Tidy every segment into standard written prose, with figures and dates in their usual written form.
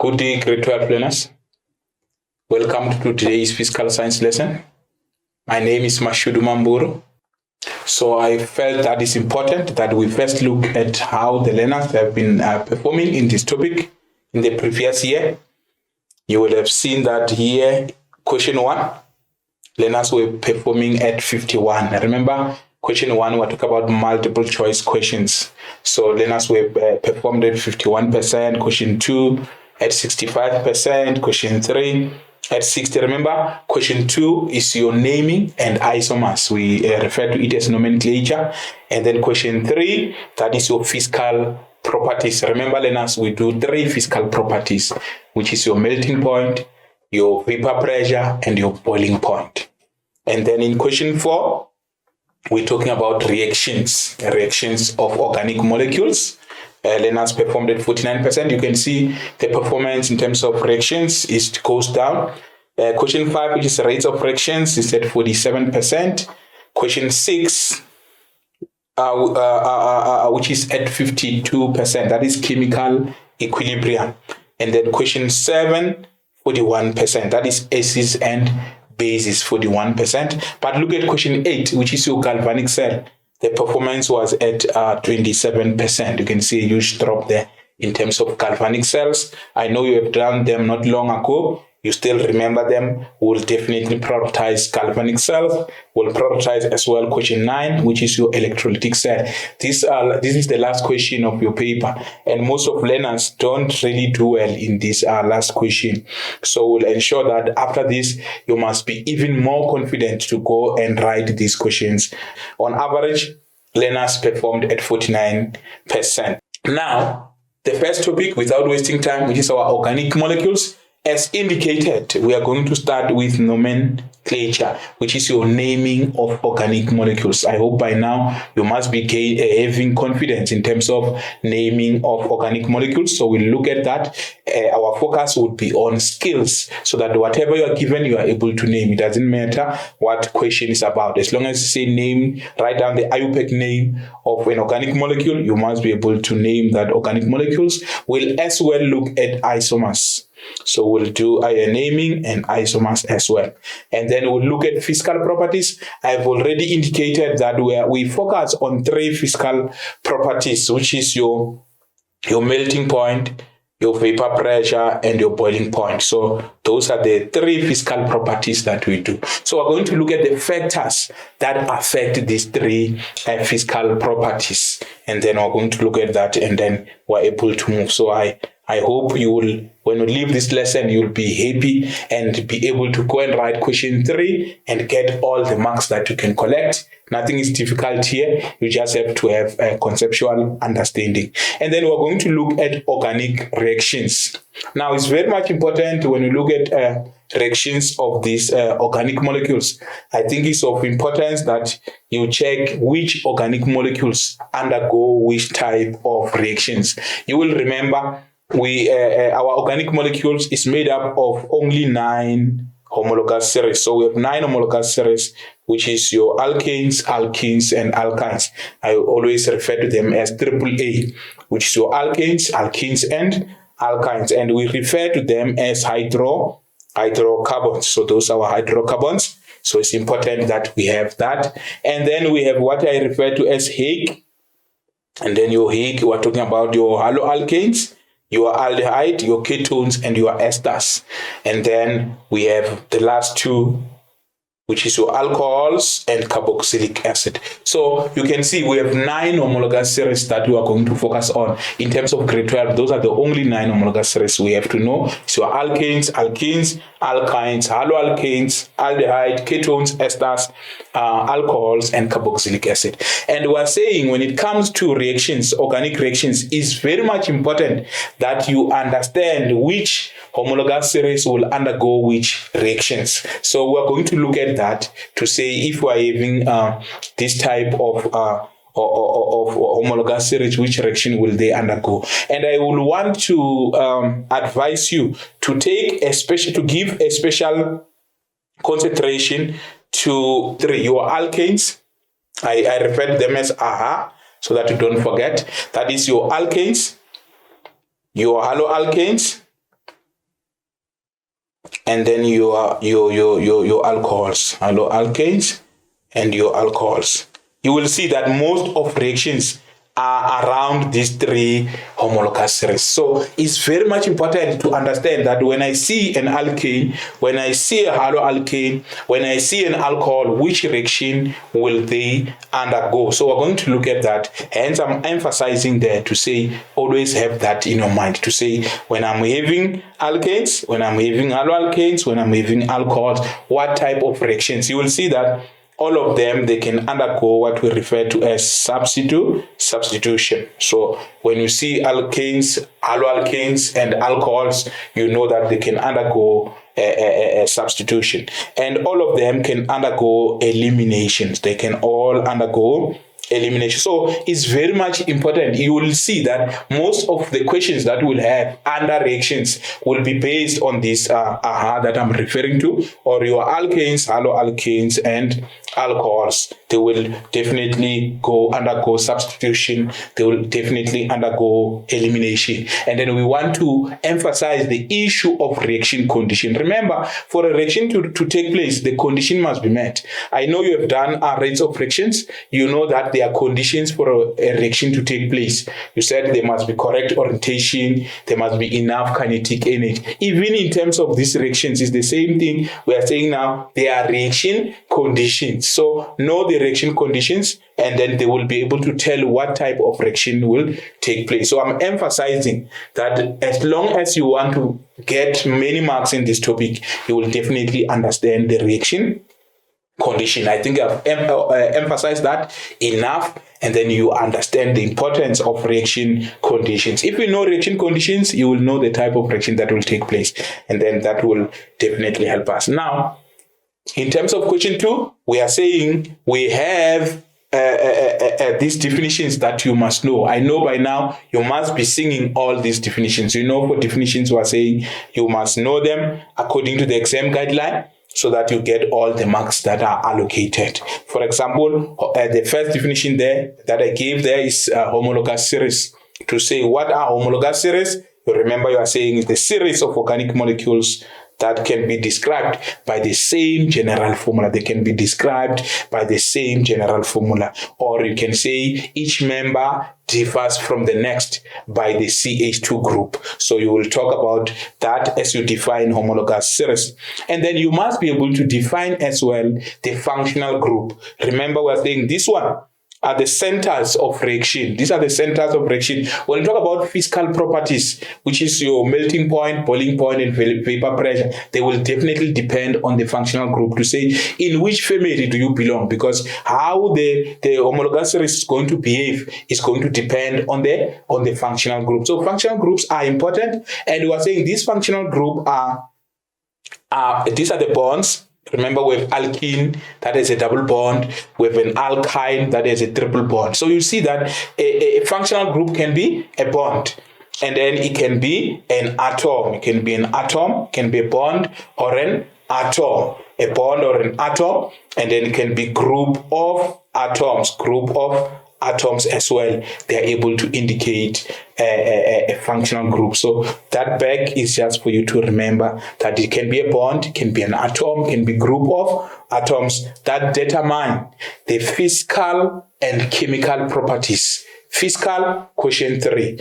Good day, grade 12 learners. Welcome to today's physical science lesson. My name is Mashudu Mamburu. So I felt that it's important that we first look at how the learners have been performing in this topic in the previous year. You will have seen that here, question 1, learners were performing at 51. Remember, question 1, we're talking about multiple choice questions. So learners were performed at 51%, question 2 at 65%, question 3 at 60. Remember, question 2 is your naming and isomers. We refer to it as nomenclature. And then question 3, that is your physical properties. Remember, learners, we do 3 physical properties, which is your melting point, your vapor pressure, and your boiling point. And then in question 4, we're talking about reactions of organic molecules. Learners performed at 49%. You can see the performance in terms of reactions goes down. Question 5, which is rates of reactions, is at 47%. Question 6, which is at 52%. That is chemical equilibrium. And then question 7, 41%. That is acids and bases, 41%. But look at question 8, which is your galvanic cell. The performance was at 27%. You can see a huge drop there in terms of galvanic cells. I know you have done them not long ago. You still remember them. We'll definitely prioritize galvanic cells. We'll prioritize as well question 9, which is your electrolytic cell. This is the last question of your paper, and most of learners don't really do well in this last question. So we'll ensure that after this, you must be even more confident to go and write these questions. On average, learners performed at 49%. Now, the first topic, without wasting time, which is our organic molecules. As indicated, we are going to start with nomenclature, which is your naming of organic molecules. I hope by now you must be having confidence in terms of naming of organic molecules. So we'll look at that. Our focus would be on skills, so that whatever you are given, you are able to name. It doesn't matter what question is about. As long as you say name, write down the IUPAC name of an organic molecule, you must be able to name that organic molecules. We'll as well look at isomers. So we'll do naming and isomers as well. And then we'll look at physical properties. I've already indicated that we focus on 3 physical properties, which is your melting point, your vapor pressure, and your boiling point. So those are the 3 physical properties that we do. So we're going to look at the factors that affect these 3 physical properties. And then we're going to look at that, and then we're able to move. So I hope you will, when you leave this lesson, you'll be happy and be able to go and write question 3 and get all the marks that you can collect. Nothing is difficult here. You just have to have a conceptual understanding. And then we're going to look at organic reactions. Now, it's very much important when you look at reactions of these organic molecules. I think it's of importance that you check which organic molecules undergo which type of reactions. You will remember our organic molecules is made up of only 9 homologous series. So we have 9 homologous series, which is your alkanes, alkenes, and alkynes. I always refer to them as AAA, which is your alkanes, alkenes, and alkynes. And we refer to them as hydrocarbons. So those are our hydrocarbons. So it's important that we have that. And then we have what I refer to as Higg. And then your Higg, we're talking about your haloalkanes, your aldehyde, your ketones, and your esters. And then we have the last 2, which is your alcohols and carboxylic acid. So you can see we have 9 homologous series that we are going to focus on. In terms of grade 12, those are the only 9 homologous series we have to know. So alkanes, alkenes, alkynes, haloalkanes, aldehyde, ketones, esters, alcohols, and carboxylic acid. And we are saying when it comes to reactions, organic reactions, it's very much important that you understand which homologous series will undergo which reactions. So we're going to look at that to say if we're having this type of homologous series, which reaction will they undergo. And I will want to advise you to give a special concentration to 3, your alkanes. I refer to them as AHA, so that you don't forget. That is your alkanes, your haloalkanes, and then your alcohols, alloalkanes, and your alcohols. You will see that most of reactions are around these three homologous series. So it's very much important to understand that when I see an alkane, when I see a haloalkane, when I see an alcohol, which reaction will they undergo? So we're going to look at that. Hence, I'm emphasizing there to say, always have that in your mind, to say, when I'm having alkanes, when I'm having haloalkanes, when I'm having alcohols, what type of reactions? You will see that all of them, they can undergo what we refer to as substitution. So when you see alkanes, haloalkanes, and alcohols, you know that they can undergo a substitution. And all of them can undergo eliminations. They can all undergo elimination. So it's very much important. You will see that most of the questions that we'll have under reactions will be based on this that I'm referring to, or your alkanes, haloalkanes, and alcohols. They will definitely undergo substitution. They will definitely undergo elimination. And then we want to emphasize the issue of reaction condition. Remember, for a reaction to take place, the condition must be met. I know you have done rates of reactions. You know that there are conditions for a reaction to take place. You said there must be correct orientation. There must be enough kinetic energy. Even in terms of these reactions, it's the same thing. We are saying now there are reaction conditions. So know the reaction conditions, and then they will be able to tell what type of reaction will take place. So I'm emphasizing that as long as you want to get many marks in this topic, you will definitely understand the reaction condition. I think I've emphasized that enough, and then you understand the importance of reaction conditions. If you know reaction conditions, you will know the type of reaction that will take place, and then that will definitely help us. Now, in terms of question 2, we are saying we have these definitions that you must know. I know by now you must be singing all these definitions. You know, for definitions we are saying you must know them according to the exam guideline, so that you get all the marks that are allocated. For example, the first definition there that I gave there is homologous series. To say what are homologous series, you remember you are saying is the series of organic molecules that can be described by the same general formula. They can be described by the same general formula. Or you can say each member differs from the next by the CH2 group. So you will talk about that as you define homologous series. And then you must be able to define as well the functional group. Remember, we're saying this one are the centers of reaction. These are the centers of reaction. When we talk about physical properties, which is your melting point, boiling point, and vapor pressure, they will definitely depend on the functional group to say in which family do you belong, because how the homologous series is going to behave is going to depend on the functional group. So functional groups are important, and we are saying these functional group these are the bonds. Remember, we have alkene, that is a double bond. We have an alkyne, that is a triple bond. So you see that a functional group can be a bond, and then it can be an atom. It can be an atom, can be a bond, or an atom. A bond or an atom, and then it can be group of atoms as well. They are able to indicate a functional group. So that back is just for you to remember that it can be a bond, it can be an atom, it can be group of atoms that determine the physical and chemical properties. Physical, question 3.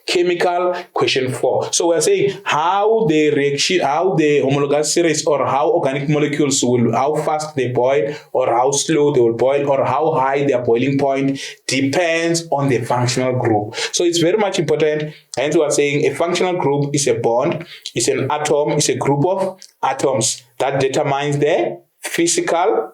Chemical, question 4. So we're saying how the reaction, how the homologous series, or how organic molecules will, how fast they boil, or how slow they will boil, or how high their boiling point depends on the functional group. So it's very much important. Hence we are saying a functional group is a bond, is an atom, is a group of atoms that determines the physical.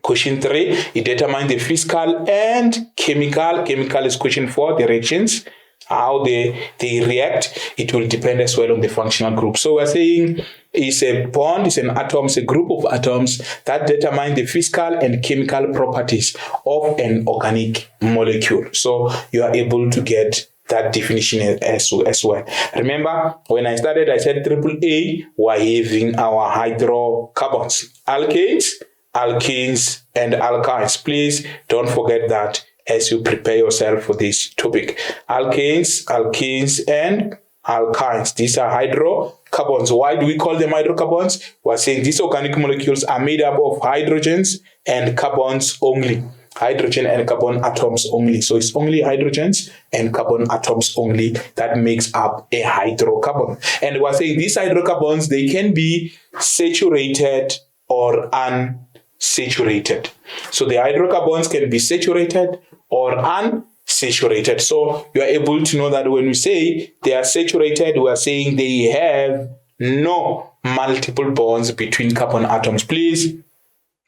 Question 3, it determines the physical and chemical. Chemical is question 4, the reactions. How they react, it will depend as well on the functional group. So we're saying it's a bond, it's an atom, it's a group of atoms that determine the physical and chemical properties of an organic molecule. So you are able to get that definition as well. Remember, when I started, I said AAA, we're having our hydrocarbons, alkanes, alkenes, and alkynes. Please don't forget that as you prepare yourself for this topic. Alkanes, alkenes, and alkynes. These are hydrocarbons. hydrocarbons. Why do we call them hydrocarbons? We're saying these organic molecules are made up of hydrogens and carbons only. Hydrogen and carbon atoms only. So it's only hydrogens and carbon atoms only that makes up a hydrocarbon. And we're saying these hydrocarbons, they can be saturated or unsaturated. So the hydrocarbons can be saturated or unsaturated. So you are able to know that when we say they are saturated, we are saying they have no multiple bonds between carbon atoms. Please,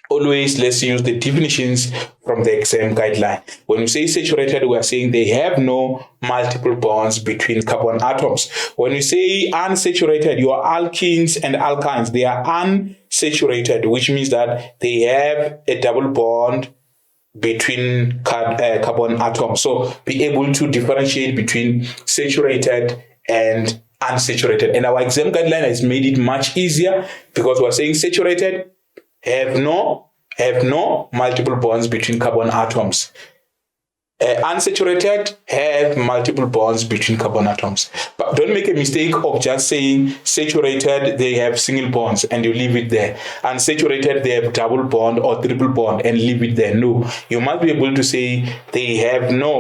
always let's use the definitions from the exam guideline. When we say saturated, we are saying they have no multiple bonds between carbon atoms. When we say unsaturated, your alkenes and alkynes, they are unsaturated, which means that they have a double bond between carbon atoms. So be able to differentiate between saturated and unsaturated. And our exam guideline has made it much easier because we're saying saturated have no multiple bonds between carbon atoms. Unsaturated have multiple bonds between carbon atoms. But don't make a mistake of just saying saturated, they have single bonds and you leave it there. Unsaturated, they have double bond or triple bond and leave it there. No, you must be able to say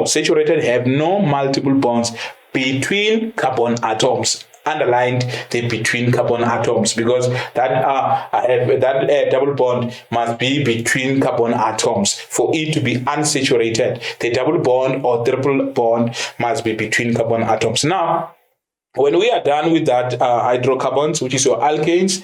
saturated have no multiple bonds between carbon atoms. Underlined the between carbon atoms because that double bond must be between carbon atoms. For it to be unsaturated, the double bond or triple bond must be between carbon atoms. Now, when we are done with that hydrocarbons, which is your alkenes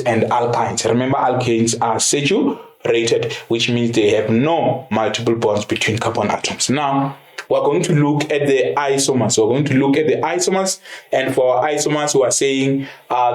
and alkynes. Remember, alkanes are saturated, which means they have no multiple bonds between carbon atoms. Now, we're going to look at the isomers. And for isomers, we are saying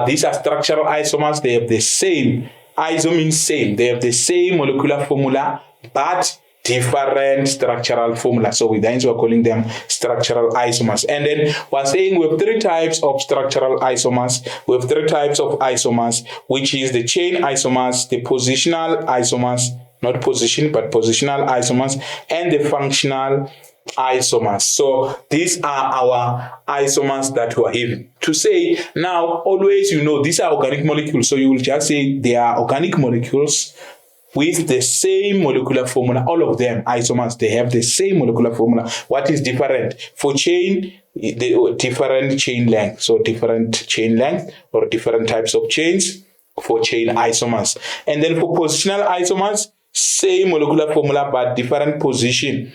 these are structural isomers. They have the same, iso means same. They have the same molecular formula, but different structural formula. So we're calling them structural isomers. And then we're saying we have three types of structural isomers. We have three types of isomers, which is the chain isomers, the positional isomers, not position, but positional isomers, and the functional isomers. So these are our isomers that we are having. To say now, always these are organic molecules. So you will just say they are organic molecules with the same molecular formula. All of them isomers, they have the same molecular formula. What is different? For chain, the different chain length. So different chain length or different types of chains for chain isomers. And then for positional isomers, same molecular formula but different position.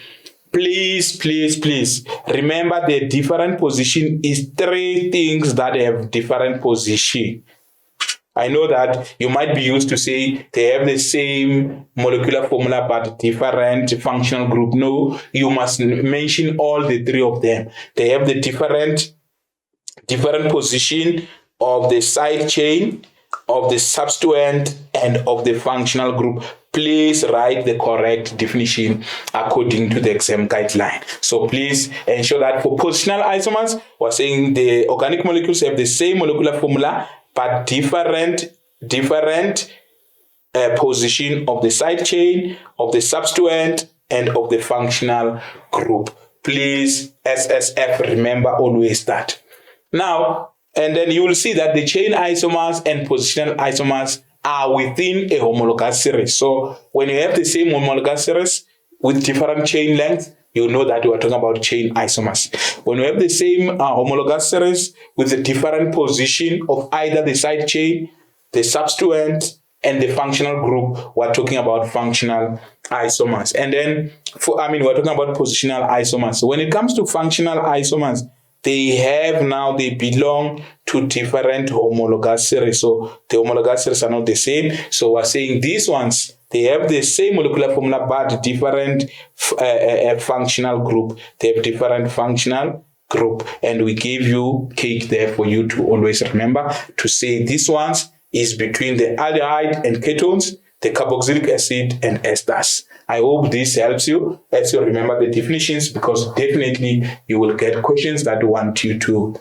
Please remember the different position is three things that have different position. I know that you might be used to say they have the same molecular formula but different functional group. No, you must mention all the three of them. They have the different position of the side chain, of the substituent, and of the functional group. Please write the correct definition according to the exam guideline. So please ensure that for positional isomers, we're saying the organic molecules have the same molecular formula but different position of the side chain, of the substituent, and of the functional group. Please, SSF, remember always that. Now, and then you will see that the chain isomers and positional isomers are within a homologous series. So when you have the same homologous series with different chain length, you know that we are talking about chain isomers. When you have the same homologous series with a different position of either the side chain, the substituent, and the functional group, we're talking about functional isomers. And then we're talking about positional isomers. So when it comes to functional isomers, they belong to different homologous series. So the homologous series are not the same. So we're saying these ones, they have the same molecular formula but different functional group. They have different functional group. And we gave you cake there for you to always remember to say these ones is between the aldehyde and ketones, the carboxylic acid and esters. I hope this helps you as you remember the definitions, because definitely you will get questions that want you to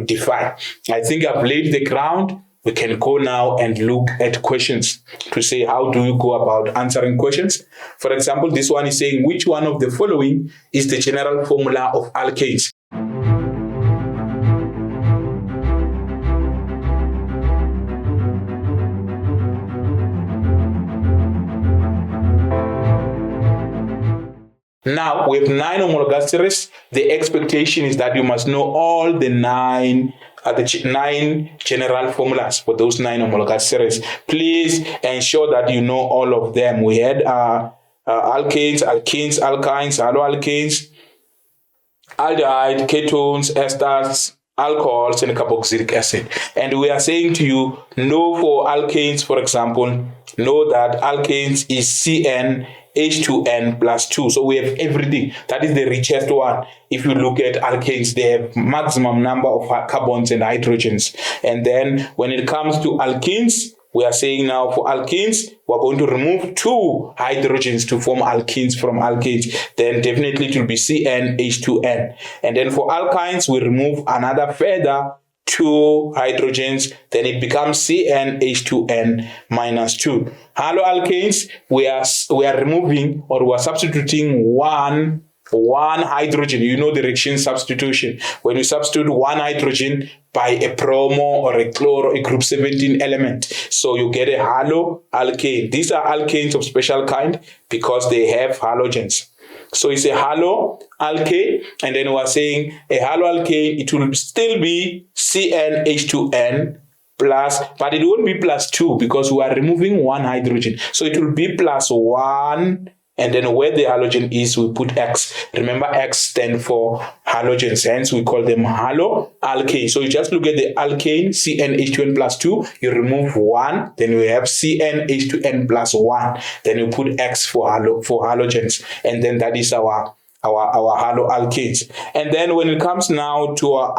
define. I think I've laid the ground. We can go now and look at questions to say how do you go about answering questions. For example, this one is saying which one of the following is the general formula of alkanes? Now we have 9 homologous series. The expectation is that you must know all the 9 general formulas for those 9 homologous series. Please ensure that you know all of them. We had alkanes, alkenes, alkynes, haloalkanes, aldehyde, ketones, esters, alcohols, and carboxylic acid. And we are saying to you, know for alkanes, for example, know that alkanes is CnH2n plus 2. So we have everything. That is the richest one. If you look at alkanes, they have maximum number of carbons and hydrogens. And then when it comes to alkenes, we are saying now for alkenes, we're going to remove 2 hydrogens to form alkenes from alkanes. Then definitely it will be CnH2n. And then for alkynes, we remove another further 2 hydrogens. Then it becomes CnH2n minus 2. Haloalkanes, we are removing, or we are substituting one hydrogen. You know the reaction substitution. When you substitute 1 hydrogen by a bromo or a chloro, a group 17 element, so you get a haloalkane. These are alkanes of special kind because they have halogens. So it's a haloalkane, and then we are saying a haloalkane, it will still be CnH2n plus, but it won't be plus 2 because we are removing 1 hydrogen. So it will be plus 1. And then where the halogen is, we put X. Remember, X stands for halogens, hence we call them haloalkane. So you just look at the alkane, CnH2n plus 2, you remove 1, then we have CnH2n plus 1, then you put X for halogens, and then that is our haloalkanes. And then when it comes now to our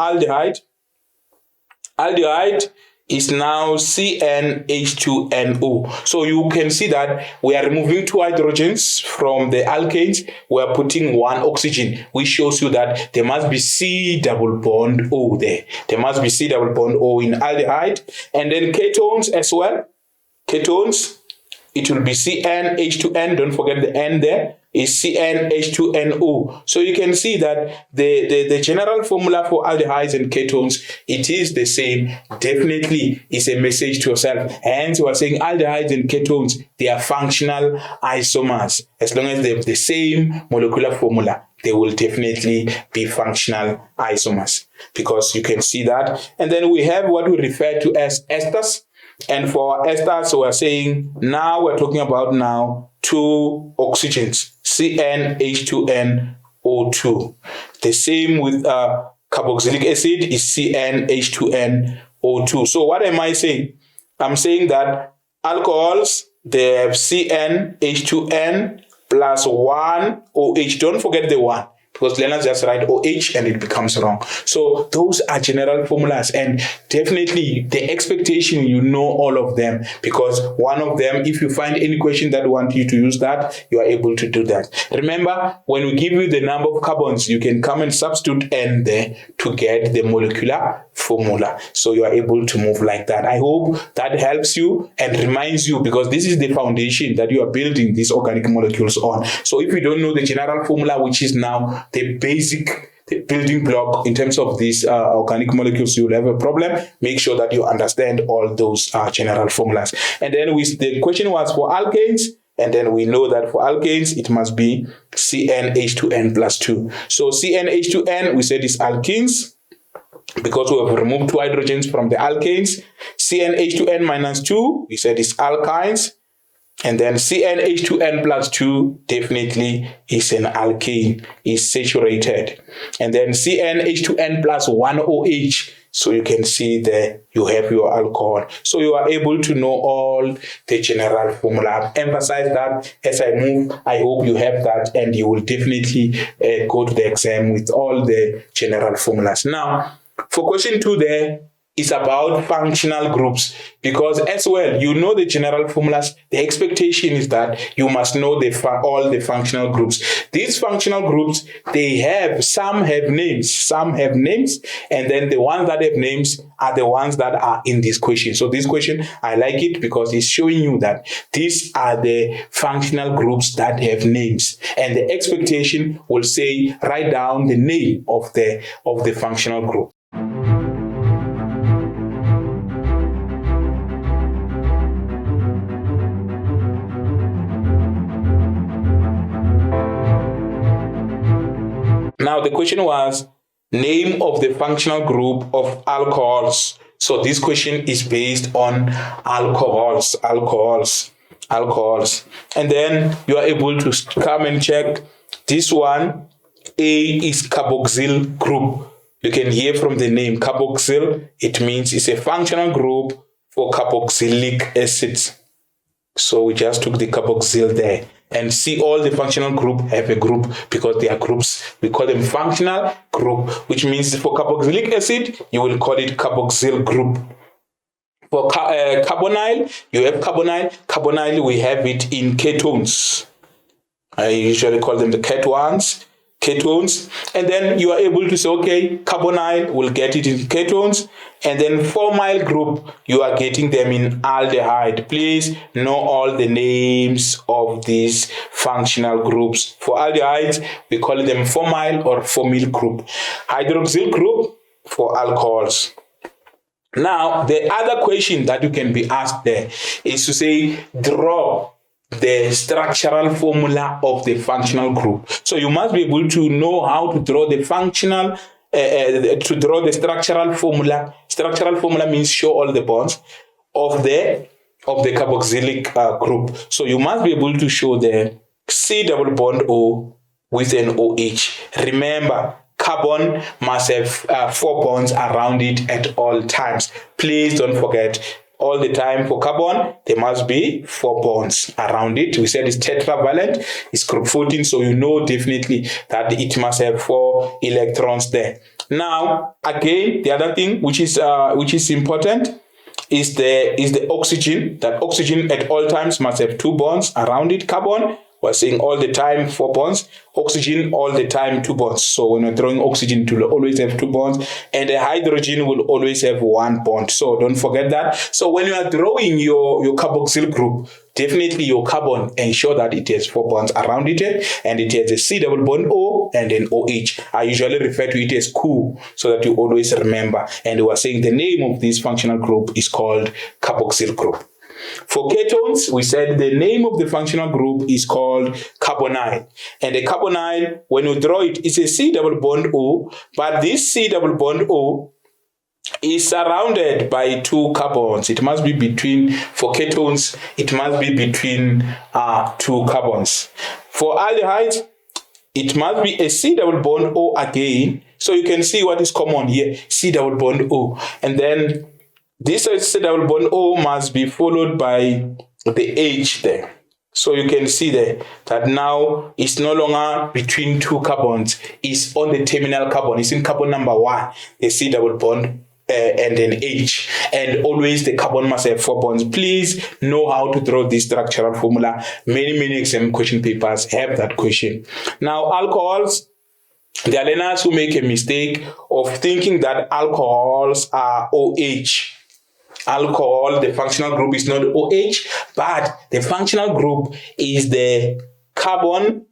aldehyde is now CnH2nO. So you can see that we are removing 2 hydrogens from the alkanes. We are putting 1 oxygen, which shows you that there must be C double bond O there. There must be C double bond O in aldehyde. And then ketones as well. Ketones, it will be CnH2n. Don't forget the N there. Is CnH2nO. So you can see that the general formula for aldehydes and ketones, it is the same. Definitely is a message to yourself. Hence we are saying aldehydes and ketones, they are functional isomers. As long as they have the same molecular formula, they will definitely be functional isomers, because you can see that. And then we have what we refer to as esters. And for esters, we are saying now we're talking about now 2 oxygens, CnH2nO2. The same with carboxylic acid is CnH2nO2. So what am I saying? I'm saying that alcohols, they have CnH2n plus 1 OH. Don't forget the 1. Because Leonard just write OH and it becomes wrong. So those are general formulas, and definitely the expectation, you know all of them, because one of them, if you find any question that want you to use that, you are able to do that. Remember, when we give you the number of carbons, you can come and substitute N there to get the molecular formula. So you are able to move like that. I hope that helps you and reminds you, because this is the foundation that you are building these organic molecules on. So if you don't know the general formula, which is now the basic building block in terms of these organic molecules, you will have a problem. Make sure that you understand all those general formulas. And then the question was for alkanes, and then we know that for alkanes, it must be CnH2n plus 2. So CnH2n, we said is alkenes, because we have removed 2 hydrogens from the alkanes. CnH2n minus 2, we said is alkynes. And then CnH2n plus 2 definitely is an alkane, is saturated. And then CnH2n plus 1 OH. So you can see there you have your alcohol. So you are able to know all the general formula. I've emphasized that as I move. I hope you have that, and you will definitely go to the exam with all the general formulas. Now, for question 2 there, it's about functional groups, because as well, you know the general formulas. The expectation is that you must know all the functional groups. These functional groups, some have names, and then the ones that have names are the ones that are in this question. So this question, I like it because it's showing you that these are the functional groups that have names, and the expectation will say, write down the name of the functional group. Now the question was name of the functional group of alcohols. So this question is based on alcohols. And then you are able to come and check this one. A is carboxyl group. You can hear from the name carboxyl, it means it's a functional group for carboxylic acids. So we just took the carboxyl there. And see, all the functional group have a group because they are groups. We call them functional group, which means for carboxylic acid, you will call it carboxyl group. For carbonyl, you have carbonyl. Carbonyl, we have it in ketones. I usually call them the ketones. And then you are able to say, okay, carbonyl will get it in ketones, and then formyl group, you are getting them in aldehyde. Please know all the names of these functional groups. For aldehydes, we call them formyl or formyl group. Hydroxyl group for alcohols. Now, the other question that you can be asked there is to say, draw the structural formula of the functional group. So you must be able to know how to draw the functional, to draw the structural formula. Structural formula means show all the bonds of the carboxylic group. So you must be able to show the C double bond O with an OH. Remember, carbon must have 4 bonds around it at all times. Please don't forget. All the time for carbon, there must be 4 bonds around it. We said it's tetravalent, it's group 14, so you know definitely that it must have 4 electrons there. Now, again, the other thing which is important is the oxygen. That oxygen at all times must have 2 bonds around it. Carbon, we're saying all the time 4 bonds. Oxygen, all the time 2 bonds. So when we're throwing oxygen, it will always have 2 bonds. And the hydrogen will always have 1 bond. So don't forget that. So when you are drawing your carboxyl group, definitely your carbon, ensure that it has 4 bonds around it. And it has a C double bond O and an OH. I usually refer to it as COO so that you always remember. And we are saying the name of this functional group is called carboxyl group. For ketones, we said the name of the functional group is called carbonyl. And the carbonyl, when you draw it, it's a C double bond O, but this C double bond O is surrounded by 2 carbons. It must be between, for ketones, it must be between 2 carbons. For aldehydes, it must be a C double bond O again. So you can see what is common here, C double bond O. And then this C double bond O must be followed by the H there. So you can see there that now it's no longer between 2 carbons. It's on the terminal carbon. It's in carbon number 1, the C double bond and then H. And always the carbon must have 4 bonds. Please know how to draw this structural formula. Many exam question papers have that question. Now alcohols, there are learners who make a mistake of thinking that alcohols are OH. Alcohol, the functional group is not OH, but the functional group is the carbon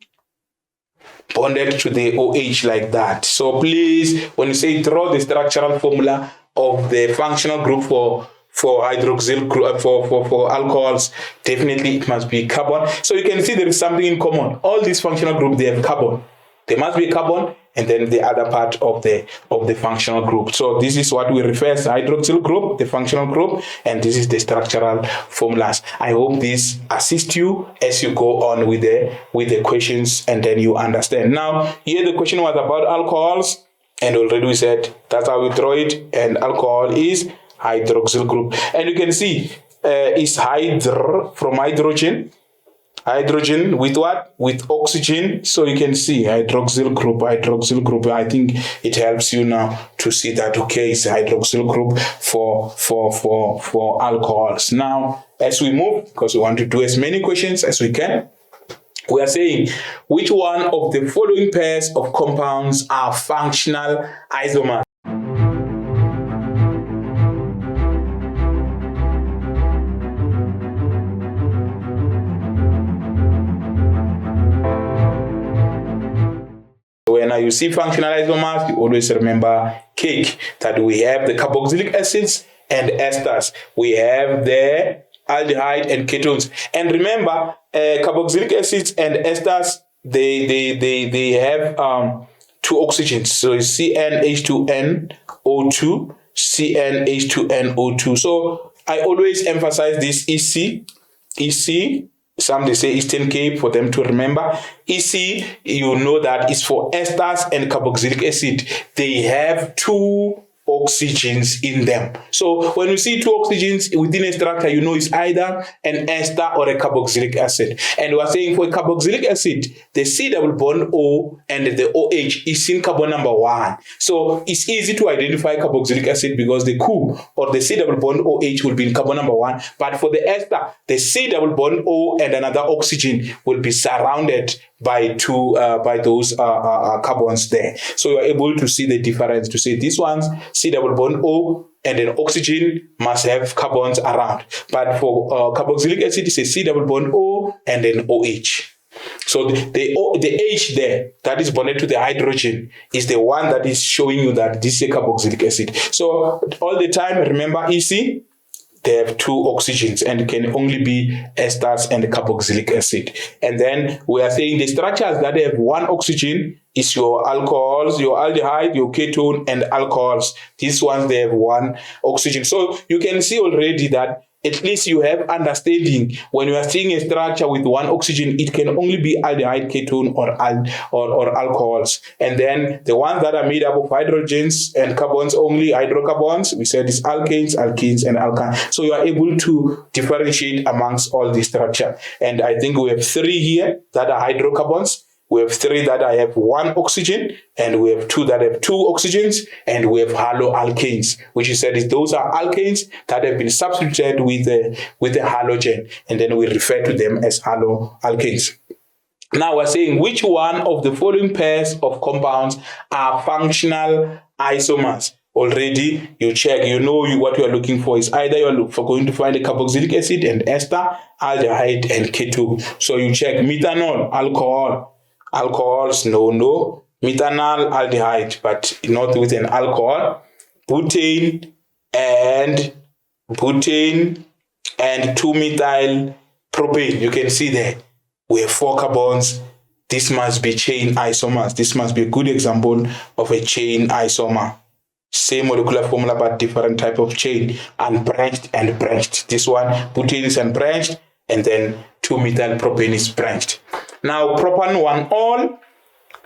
bonded to the OH like that. So please, when you say draw the structural formula of the functional group for hydroxyl group, for alcohols, definitely it must be carbon. So you can see there is something in common. All these functional groups, they have carbon. There must be carbon and then the other part of the functional group. So this is what we refer as hydroxyl group, the functional group, and this is the structural formulas. I hope this assists you as you go on with the questions and then you understand. Now, here the question was about alcohols, and already we said that's how we draw it, and alcohol is hydroxyl group. And you can see it's hydr from hydrogen with what? With oxygen. So you can see hydroxyl group. I think it helps you now to see that, okay, it's a hydroxyl group for alcohols. Now, as we move, because we want to do as many questions as we can, we are saying which one of the following pairs of compounds are functional isomers? When you see functional isomers, you always remember cake, that we have the carboxylic acids and esters. We have the aldehyde and ketones. And remember, carboxylic acids and esters, they have two oxygens. So it's CnH2nO2, CnH2nO2. So I always emphasize this EC. Some they say Eastern Cape for them to remember. EC, you know that is for esters and carboxylic acid. They have two oxygens in them. So when you see two oxygens within a structure, you know it's either an ester or a carboxylic acid. And we are saying for a carboxylic acid, the C double bond O and the OH is in carbon number 1. So it's easy to identify carboxylic acid because the Cu or the C double bond OH will be in carbon number 1. But for the ester, the C double bond O and another oxygen will be surrounded by those carbons there. So you're able to see the difference, to say these ones, C double bond O and an oxygen must have carbons around. But for carboxylic acid, it's a C double bond O and an OH. So the H there that is bonded to the hydrogen is the one that is showing you that this is a carboxylic acid. So all the time, remember EC, they have two oxygens and can only be esters and carboxylic acid. And then we are saying the structures that have one oxygen is your alcohols, your aldehyde, your ketone, and alcohols. These ones, they have one oxygen. So you can see already that at least you have understanding when you are seeing a structure with one oxygen, it can only be aldehyde, ketone, or alcohols. And then the ones that are made up of hydrogens and carbons only, hydrocarbons, we said is alkanes, alkenes, and alkynes. So you are able to differentiate amongst all these structure. And I think we have 3 here that are hydrocarbons. We have 3 that have one oxygen, and we have 2 that have 2 oxygens, and we have haloalkanes, which is said is those are alkanes that have been substituted with a halogen, and then we refer to them as haloalkanes. Now we're saying which one of the following pairs of compounds are functional isomers. Already you check, you know what you are looking for is either you're going to find a carboxylic acid and ester, aldehyde, and ketone. So you check methanol, alcohol. Alcohols, no. Methanol, aldehyde, but not with an alcohol. Butane and 2-methyl propane. You can see there we have 4 carbons. This must be chain isomers. This must be a good example of a chain isomer. Same molecular formula but different type of chain, unbranched and branched. This one, butane is unbranched, and then 2-methyl propane is branched. Now, propan 1-ol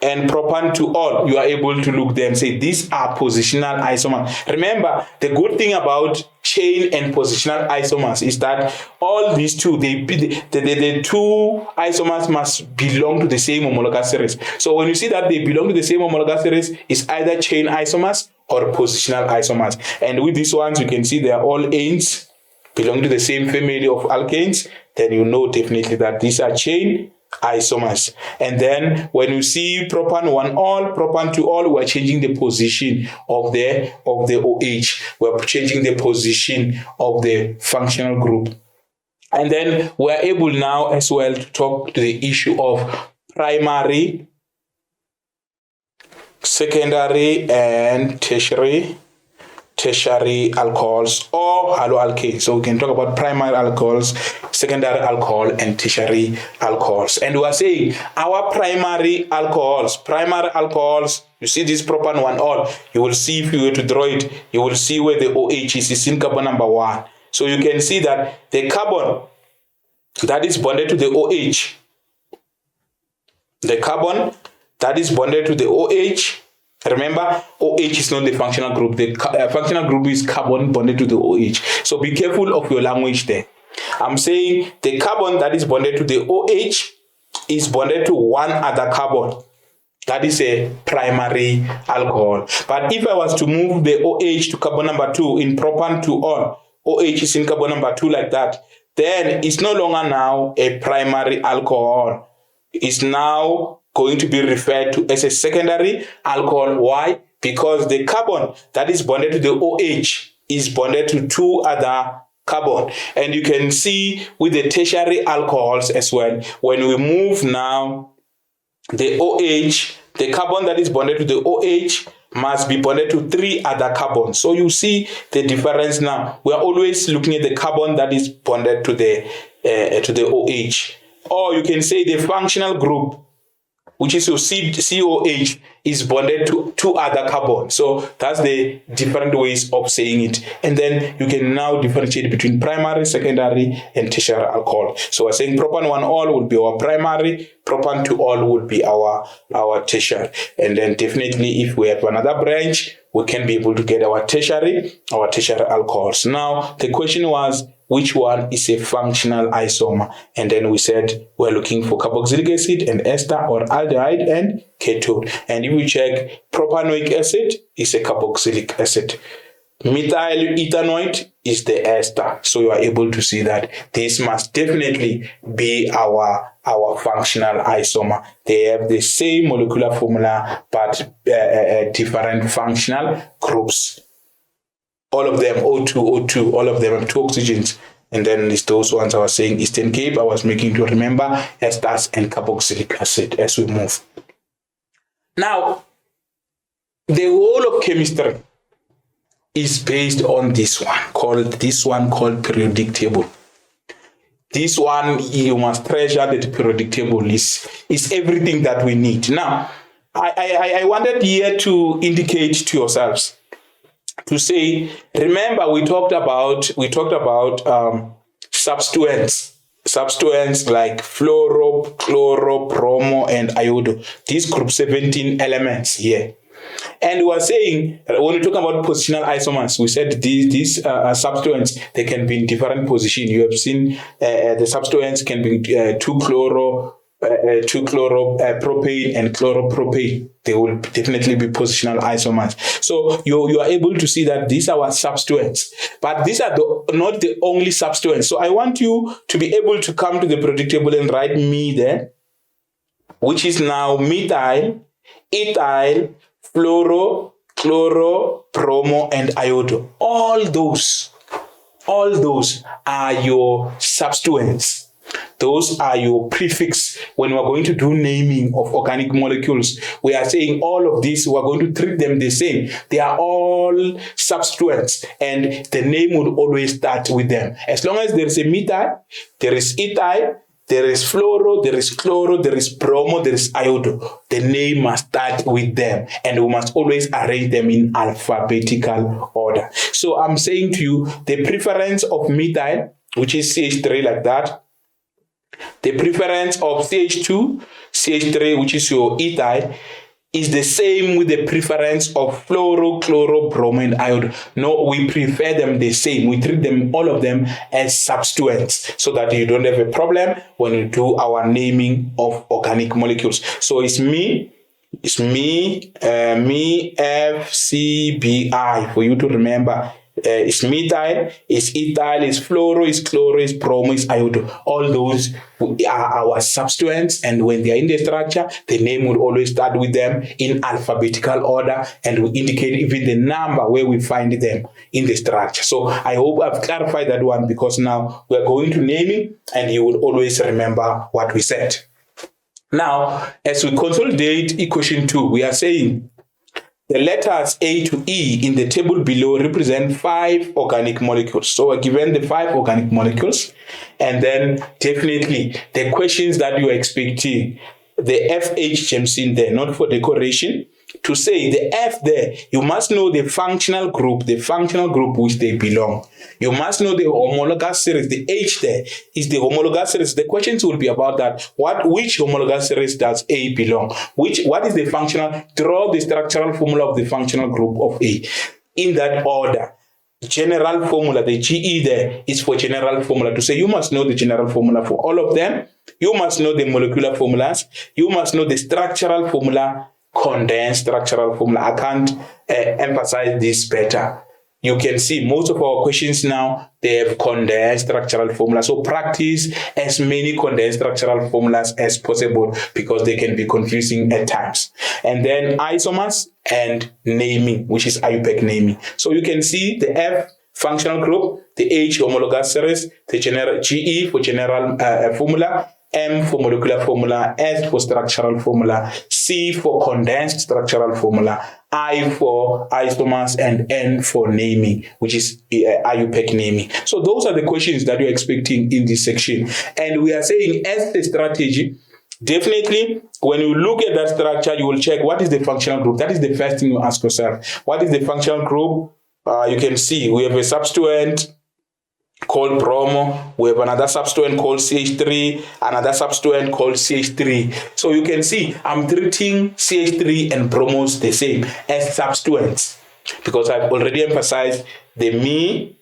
and propan 2-ol, you are able to look there and say these are positional isomers. Remember, the good thing about chain and positional isomers is that all these two, the 2 isomers must belong to the same homologous series. So when you see that they belong to the same homologous series, it's either chain isomers or positional isomers. And with these ones, you can see they are all anes, belong to the same family of alkanes. Then you know definitely that these are chain isomers. And then when you see propan 1-ol, propan 2-ol, we're changing the position of the OH. We're changing the position of the functional group. And then we're able now as well to talk to the issue of primary, secondary, and tertiary alcohols or haloalkanes. So we can talk about primary alcohols, secondary alcohol, and tertiary alcohols. And we are saying our primary alcohols, you see this propan 1-ol, you will see if you were to draw it, you will see where the OH is in carbon number 1. So you can see that the carbon that is bonded to the OH, the carbon that is bonded to the OH, remember, OH is not the functional group. The functional group is carbon bonded to the OH. So be careful of your language there. I'm saying the carbon that is bonded to the OH is bonded to one other carbon. That is a primary alcohol. But if I was to move the OH to carbon number 2 in propan 2-ol, OH is in carbon number 2 like that, then it's no longer now a primary alcohol. It's now going to be referred to as a secondary alcohol. Why? Because the carbon that is bonded to the OH is bonded to 2 other carbon. And you can see with the tertiary alcohols as well, when we move now the OH, the carbon that is bonded to the OH must be bonded to 3 other carbons. So you see the difference now. We are always looking at the carbon that is bonded to the OH. Or you can say the functional group which is your COH, is bonded to two other carbons. So that's the different ways of saying it. And then you can now differentiate between primary, secondary, and tertiary alcohol. So we're saying propan 1-all will be our primary, propan 2-all will be our tertiary. And then definitely if we have another branch, we can be able to get our tertiary alcohols. Now, the question was, which one is a functional isomer? And then we said we're looking for carboxylic acid and ester, or aldehyde and ketone. And if we check, propanoic acid is a carboxylic acid. Methyl ethanoate is the ester. So you are able to see that this must definitely be our functional isomer. They have the same molecular formula, but different functional groups. All of them O2, all of them have 2 oxygens. And then it's those ones I was saying, Eastern Cape, I was making to remember esters and carboxylic acid as we move. Now, the whole of chemistry is based on this one called periodic table. This one, you must treasure that periodic table is everything that we need. Now, I wanted here to indicate to yourselves, to say, remember we talked about substituents like fluoro, chloro, bromo, and iodo. These group 17 elements here. And we were saying, when we talk about positional isomers, we said these substituents, they can be in different positions. You have seen the substituents can be 2-chloro, propane and chloropropane. They will definitely be positional isomers. So you are able to see that these are our substituents, but these are not the only substituents. So I want you to be able to come to the periodic table and write me there, which is now methyl, ethyl, fluoro, chloro, bromo, and iodo. All those are your substituents. Those are your prefix. When we are going to do naming of organic molecules, we are saying all of these, we are going to treat them the same. They are all substituents, and the name will always start with them. As long as there is a methyl, there is ethyl, there is fluoro, there is chloro, there is bromo, there is iodo. The name must start with them, and we must always arrange them in alphabetical order. So I'm saying to you, the preference of methyl, which is CH3 like that, the preference of CH3, which is your ethyl, is the same with the preference of fluoro, chloro, bromo, and iodo. No, we prefer them the same. We treat them, all of them, as substituents, so that you don't have a problem when you do our naming of organic molecules. So it's FCBI for you to remember. It's methyl, it's ethyl, it's fluoro, it's chloro, it's bromo, it's iodo. All those are our substituents, and when they are in the structure, the name will always start with them in alphabetical order, and will indicate even the number where we find them in the structure. So I hope I've clarified that one, because now we're going to naming, and you will always remember what we said. Now, as we consolidate equation 2, we are saying the letters A to E in the table below represent 5 organic molecules. So we're given the 5 organic molecules, and then definitely the questions that you are expecting, the FH gemsine there, not for decoration. To say the F there, you must know the functional group which they belong. You must know the homologous series. The H there is the homologous series. The questions will be about that. Which homologous series does A belong? What is the functional? Draw the structural formula of the functional group of A in that order. General formula, the GE there is for general formula. To say, you must know the general formula for all of them. You must know the molecular formulas. You must know the structural formula, condensed structural formula. I can't emphasize this better. You can see most of our questions now, they have condensed structural formula. So practice as many condensed structural formulas as possible, because they can be confusing at times. And then isomers and naming, which is IUPAC naming. So you can see the F functional group, the H homologous series, the general GE for general formula, M for molecular formula, S for structural formula, C for condensed structural formula, I for isomers, and N for naming, which is IUPAC naming. So those are the questions that you're expecting in this section. And we are saying, as the strategy, definitely, when you look at that structure, you will check what is the functional group. That is the first thing you ask yourself. What is the functional group? You can see we have a substituent called bromo, we have another substituent called CH3, another substituent called CH3. So you can see I'm treating CH3 and bromos the same as substituents because I've already emphasized the me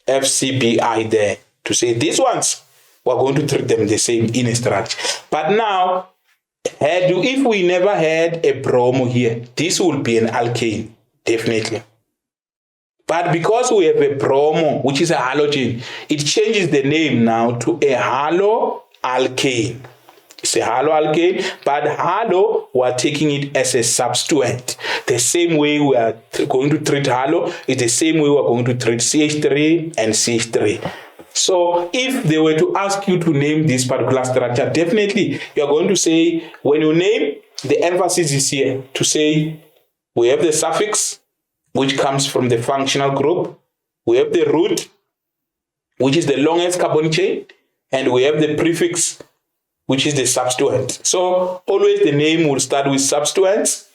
FCBI there to say these ones we're going to treat them the same in a structure. But now, if we never had a bromo here, this will be an alkane, definitely. But because we have a bromo, which is a halogen, it changes the name now to a haloalkane. It's a haloalkane, but halo, we're taking it as a substituent. The same way we are going to treat halo is the same way we're going to treat CH3 and CH3. So if they were to ask you to name this particular structure, definitely you're going to say, when you name, the emphasis is here to say we have the suffix, which comes from the functional group. We have the root, which is the longest carbon chain, and we have the prefix, which is the substituent. So always the name will start with substituents,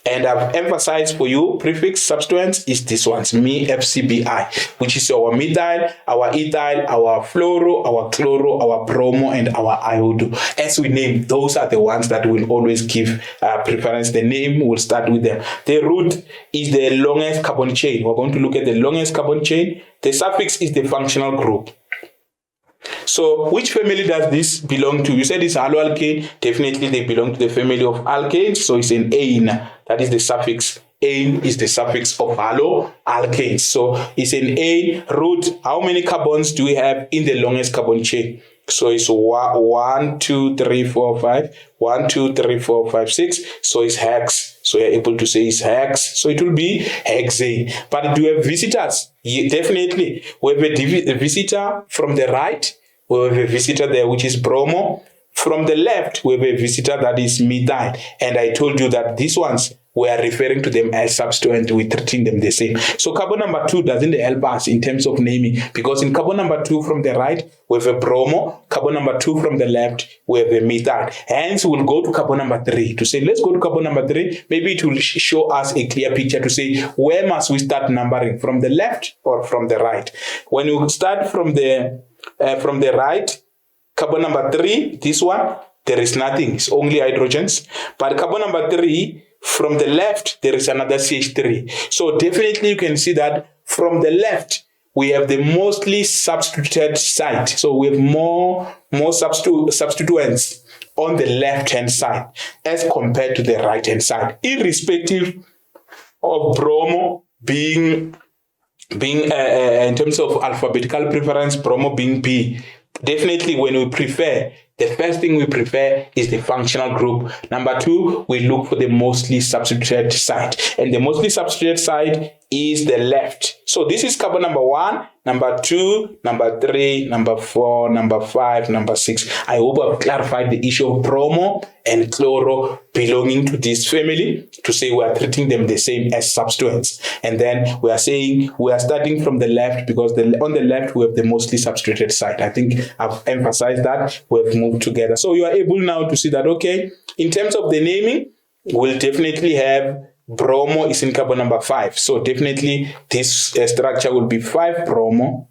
and I've emphasized for you prefix substituents is this one's me FCBI, which is our methyl, our ethyl, our fluoro, our chloro, our bromo, and our iodo. As we name, those are the ones that will always give preference. The name will start with them. The root is the longest carbon chain. We're going to look at the longest carbon chain. The suffix is the functional group. So which family does this belong to? You said it's haloalkane. Definitely they belong to the family of alkanes. So it's an ane. That is the suffix. Ane is the suffix of haloalkanes. So it's an ane root. How many carbons do we have in the longest carbon chain? So it's 1, 2, 3, 4, 5. 1, 2, 3, 4, 5, 6. So it's hex. So you're able to say it's hex. So it will be hexane. But do you have visitors? Yeah, definitely. We have a visitor from the right. We have a visitor there, which is bromo. From the left, we have a visitor that is methyl. And I told you that these ones, we are referring to them as substituent. We're treating them the same. So carbon number 2 doesn't help us in terms of naming, because in carbon number 2 from the right, we have a bromo. Carbon number 2 from the left, we have a methyl. Hence, we'll go to carbon number 3 to say, let's go to carbon number 3. Maybe it will show us a clear picture to say, where must we start numbering, from the left or from the right? When you start from the right, carbon number 3, this one, there is nothing. It's only hydrogens. But carbon number 3, from the left, there is another CH3. So definitely you can see that from the left, we have the mostly substituted side. So we have more substituents on the left-hand side as compared to the right-hand side, irrespective of bromo being in terms of alphabetical preference, bromo being B. Definitely when we prefer, the first thing we prefer is the functional group. Number 2, we look for the mostly substituted side. And the mostly substituted side is the left. So this is carbon number 1, number 2, number 3, number 4, number 5, number 6. I hope I've clarified the issue of bromo and chloro belonging to this family to say we are treating them the same as substituents. And then we are saying we are starting from the left because on the left we have the mostly substituted side. I think I've emphasized that. We have moved together. So you are able now to see that, okay, in terms of the naming, we'll definitely have bromo is in carbon number 5. So definitely this structure will be 5 bromo,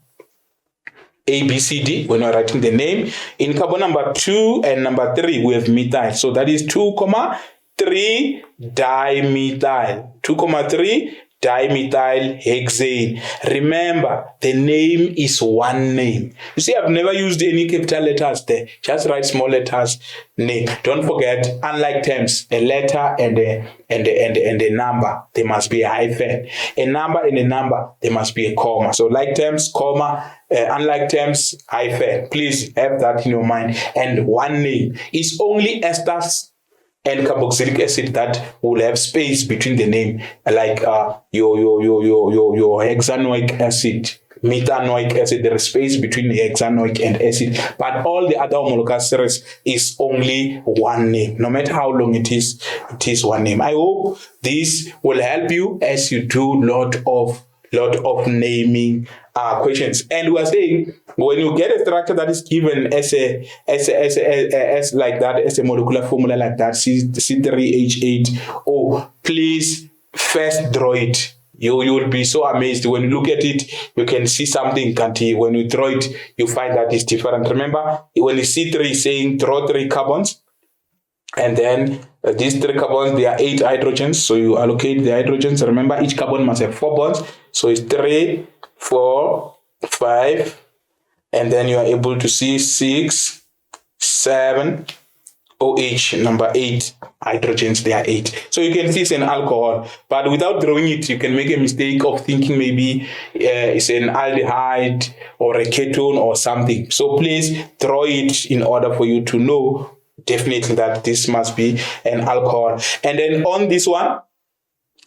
A, B, C, D when we're writing the name. In carbon number 2 and number 3, we have methyl. So that is 2,3 dimethyl. 2,3 dimethyl hexane. Remember, the name is one name. You see, I've never used any capital letters there. Just write small letters, name. Don't forget, unlike terms, a letter and a number, there must be a hyphen. A number and a number, there must be a comma. So like terms, comma, unlike terms, hyphen. Please have that in your mind. And one name is only esters and carboxylic acid that will have space between the name, like your hexanoic acid, methanoic acid. There is space between the hexanoic and acid, but all the other homologous series is only one name. No matter how long it is one name. I hope this will help you as you do lot of lot of naming questions. And we are saying when you get a structure that is given as like that, as a molecular formula like that, C3H8O, please first draw it. You will be so amazed when you look at it. You can see something kanti. When you draw it, you find that it's different. Remember, when you see 3 saying draw 3 carbons, and then these 3 carbons, there are 8 hydrogens. So you allocate the hydrogens. Remember, each carbon must have 4 bonds. So it's 3, 4, 5, and then you are able to see 6, 7. OH, number 8, hydrogens, there are 8. So you can see it's an alcohol, but without drawing it, you can make a mistake of thinking maybe it's an aldehyde or a ketone or something. So please draw it in order for you to know definitely that this must be an alcohol. And then on this one,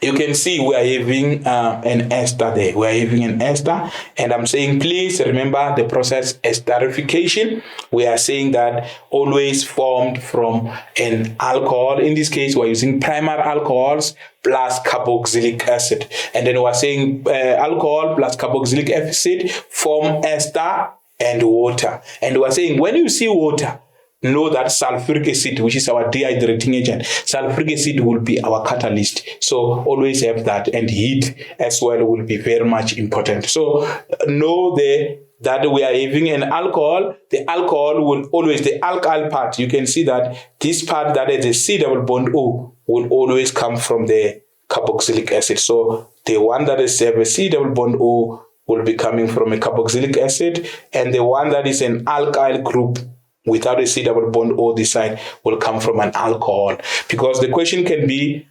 you can see we are having an ester there. We are having an ester, and I'm saying please remember the process esterification. We are saying that always formed from an alcohol. In this case, we're using primary alcohols plus carboxylic acid. And then we're saying alcohol plus carboxylic acid form ester and water. And we're saying when you see water, know that sulfuric acid, which is our dehydrating agent, sulfuric acid will be our catalyst. So always have that, and heat as well will be very much important. So know that we are having an alcohol. The alcohol will always, the alkyl part, you can see that this part that is the C double bond O will always come from the carboxylic acid. So the one that is a C double bond O will be coming from a carboxylic acid, and the one that is an alkyl group without a C double bond O this side will come from an alcohol. Because the question can be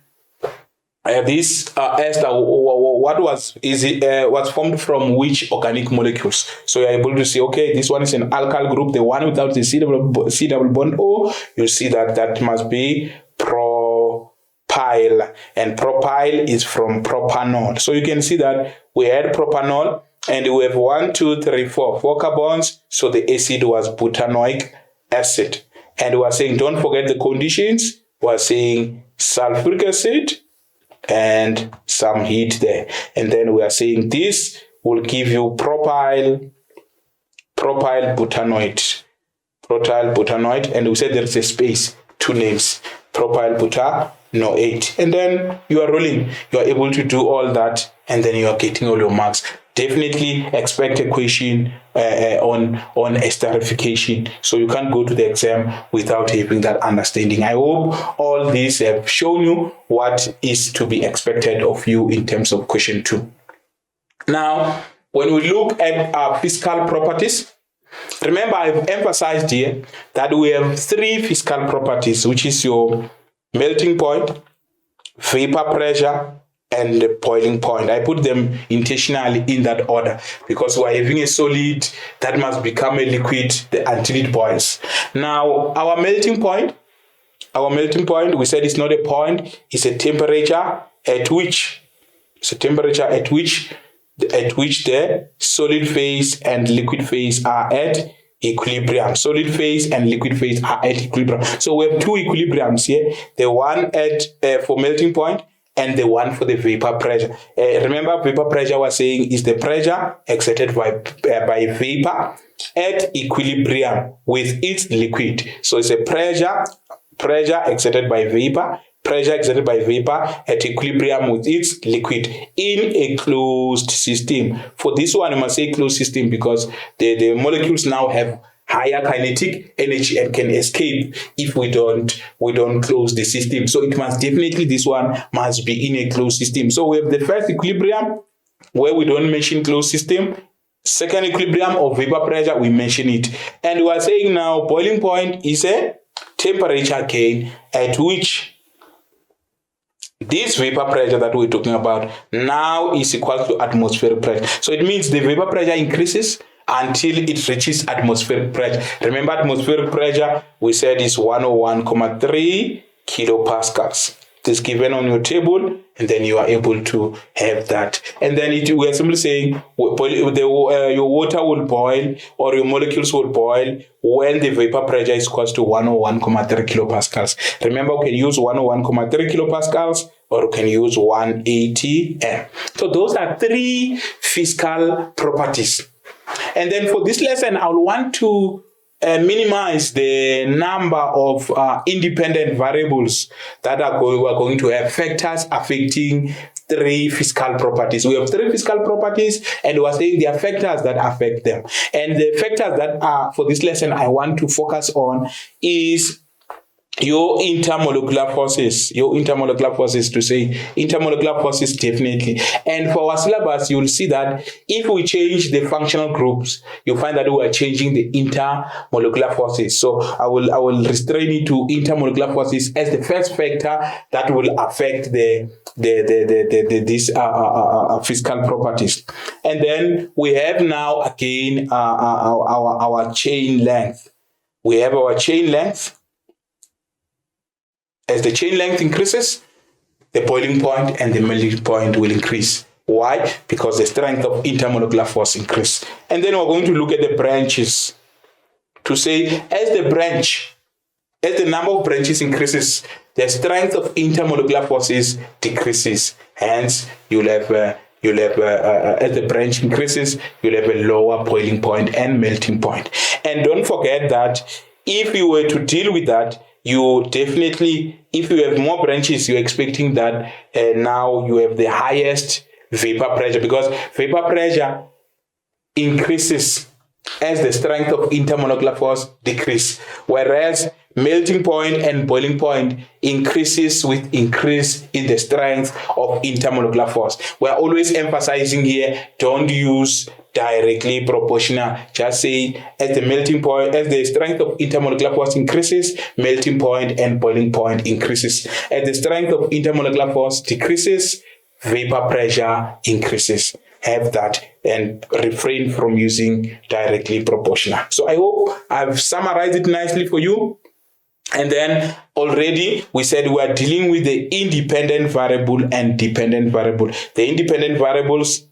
this ester, was formed from which organic molecules? So you're able to see, okay, this one is an alkyl group, the one without the C double bond O, you see that must be propyl, and propyl is from propanol. So you can see that we had propanol, and we have 1, 2, 3, 4 carbons. So the acid was butanoic acid. And we are saying, don't forget the conditions. We are saying sulfuric acid and some heat there. And then we are saying this will give you propyl butanoate. And we said there is a space, 2 names, propyl butanoate. And then you are rolling. You are able to do all that, and then you are getting all your marks. Definitely expect a question on esterification. So you can't go to the exam without having that understanding. I hope all these have shown you what is to be expected of you in terms of question 2. Now, when we look at our physical properties, remember I've emphasized here that we have 3 physical properties, which is your melting point, vapor pressure, and the boiling point. I put them intentionally in that order because we're having a solid that must become a liquid until it boils. Now, our melting point, we said it's not a point, it's a temperature at which the solid phase and liquid phase are at equilibrium. Solid phase and liquid phase are at equilibrium. So we have 2 equilibriums here, the one at for melting point and the one for the vapor pressure. Remember, vapor pressure was saying is the pressure exerted by vapor at equilibrium with its liquid. So it's a pressure exerted by vapor, at equilibrium with its liquid in a closed system. For this one, you must say closed system because the molecules now have higher kinetic energy and can escape if we don't close the system. So it must definitely, this one must be in a closed system. So we have the first equilibrium where we don't mention closed system. Second equilibrium of vapor pressure, we mention it. And we are saying now boiling point is a temperature gain at which this vapor pressure that we're talking about now is equal to atmospheric pressure. So it means the vapor pressure increases until it reaches atmospheric pressure. Remember, atmospheric pressure, we said is 101.3 kilopascals. It is given on your table, and then you are able to have that. And then we are simply saying your water will boil, or your molecules will boil when the vapor pressure is equal to 101.3 kilopascals. Remember, we can use 101.3 kilopascals or you can use 1 atm. So those are 3 physical properties. And then for this lesson, I will want to minimize the number of independent variables that we are going to have factors affecting 3 physical properties. We have 3 physical properties, and we are saying there are factors that affect them. And the factors that are for this lesson I want to focus on is your intermolecular forces, to say intermolecular forces definitely. And for our syllabus, you will see that if we change the functional groups, you'll find that we are changing the intermolecular forces. So I will restrain it to intermolecular forces as the first factor that will affect these physical properties. And then we have now again our chain length. We have our chain length. As the chain length increases, the boiling point and the melting point will increase. Why? Because the strength of intermolecular force increases. And then we're going to look at the branches to say as the number of branches increases, the strength of intermolecular forces decreases. Hence, you'll have as the branch increases, you'll have a lower boiling point and melting point. And don't forget that if you were to deal with that, you definitely, if you have more branches, you're expecting that now you have the highest vapor pressure, because vapor pressure increases as the strength of intermolecular force decreases, whereas melting point and boiling point increases with increase in the strength of intermolecular force. We're always emphasizing here, don't use directly proportional. Just say as the melting point, as the strength of intermolecular force increases, melting point and boiling point increases. As the strength of intermolecular force decreases, vapor pressure increases. Have that and refrain from using directly proportional. So I hope I've summarized it nicely for you. And then already we said we are dealing with the independent variable and dependent variable. The independent variables,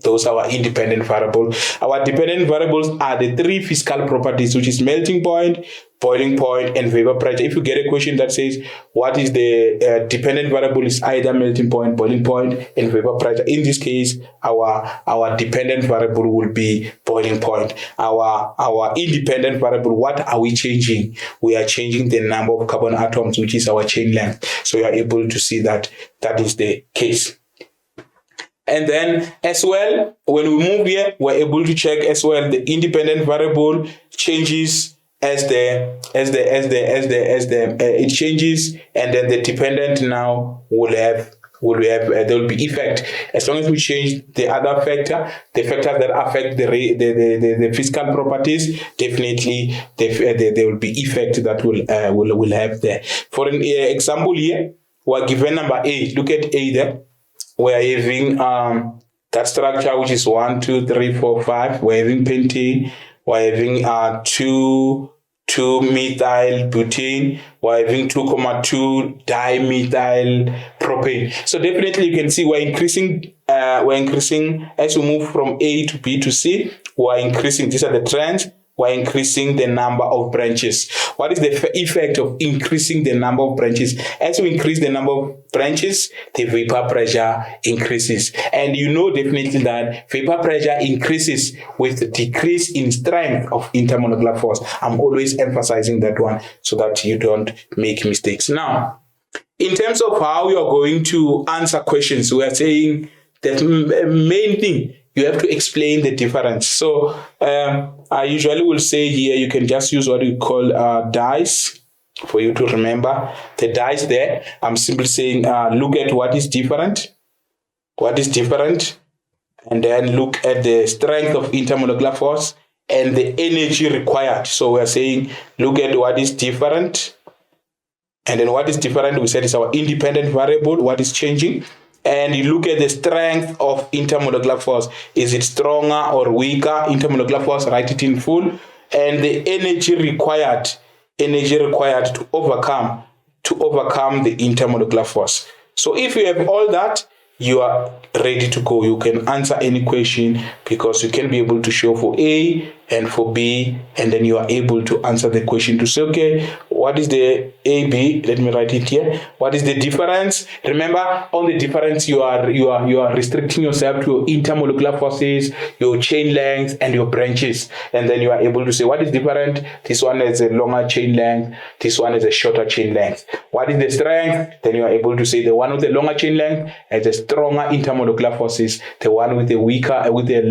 those are our independent variables. Our dependent variables are the 3 physical properties, which is melting point, boiling point, and vapor pressure. If you get a question that says, what is the dependent variable, is either melting point, boiling point, and vapor pressure. In this case, our dependent variable will be boiling point. Our independent variable, what are we changing? We are changing the number of carbon atoms, which is our chain length. So you are able to see that that is the case. And then as well, when we move here, we're able to check as well the independent variable changes as it changes, and then the dependent now there will be effect. As long as we change the other factor, the factors that affect the physical properties, definitely there will be effect that will have there. For an example here, we're given number 8. Look at A there. We're having that structure, which is 1, 2, 3, 4, 5. We're having pentane. We're having 2-methyl butane. We're having 2,2 dimethyl propane. So definitely you can see we're increasing as we move from A to B to C. We're increasing. These are the trends. We're increasing the number of branches. What is the effect of increasing the number of branches? As we increase the number of branches, the vapor pressure increases. And you know definitely that vapor pressure increases with the decrease in strength of intermolecular force. I'm always emphasizing that one so that you don't make mistakes. Now, in terms of how you are going to answer questions, we are saying that main thing, you have to explain the difference. So I usually will say here, you can just use what we call dice for you to remember. The dice there, I'm simply saying, look at what is different, and then look at the strength of intermolecular force and the energy required. So we're saying, look at what is different, and then what is different, we said is our independent variable, what is changing. And you look at the strength of intermolecular force. Is it stronger or weaker? Intermolecular force, write it in full. And the energy required to overcome the intermolecular force. So if you have all that, you are ready to go. You can answer any question because you can be able to show for A, and for B, and then you are able to answer the question to say, okay, what is the AB? Let me write it here. What is the difference? Remember, on the difference, you are restricting yourself to your intermolecular forces, your chain length, and your branches, and then you are able to say what is different. This one is a longer chain length. This one is a shorter chain length. What is the strength? Then you are able to say the one with the longer chain length has a stronger intermolecular forces. The one with the weaker, with a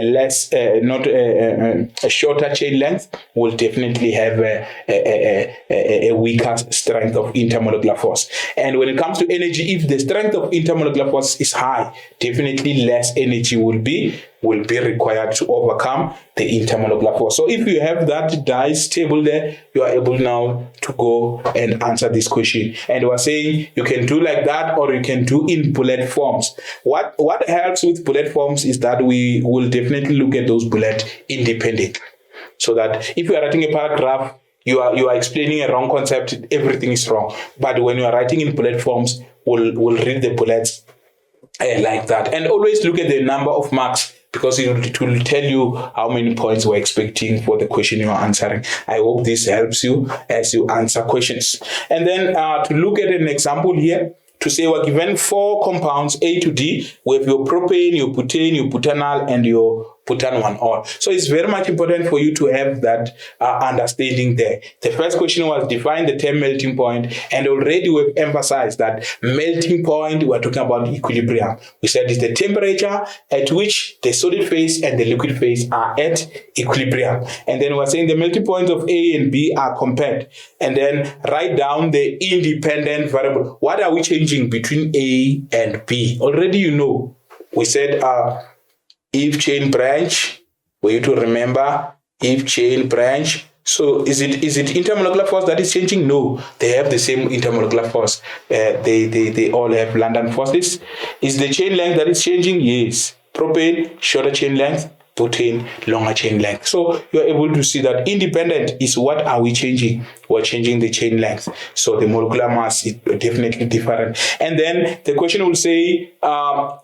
less, not a shorter chain length will definitely have a weaker strength of intermolecular force. And when it comes to energy, if the strength of intermolecular force is high, definitely less energy will be required to overcome the intermolecular force. So if you have that dice table there, you are able now to go and answer this question. And we're saying you can do like that, or you can do in bullet forms. What helps with bullet forms is that we will definitely look at those bullets independently. So that if you are writing a paragraph, you are explaining a wrong concept, everything is wrong. But when you are writing in bullet forms, we'll read the bullets like that. And always look at the number of marks, because it will tell you how many points we're expecting for the question you are answering. I hope this helps you as you answer questions. And then to look at an example here, to say we're given 4 compounds A to D with your propane, your butane, your butanol, and your butanol. So it's very much important for you to have that understanding there. The first question was define the term melting point, and already we've emphasized that melting point, we're talking about equilibrium. We said it's the temperature at which the solid phase and the liquid phase are at equilibrium. And then we're saying the melting points of A and B are compared. And then write down the independent variable. What are we changing between A and B? Already you know. We said if chain branch, for you to remember, if chain branch. So is it intermolecular force that is changing? No, they have the same intermolecular force. They all have London forces. Is the chain length that is changing? Yes. Propane, shorter chain length. Butane, longer chain length. So you're able to see that independent is what are we changing? We're changing the chain length. So the molecular mass is definitely different. And then the question will say,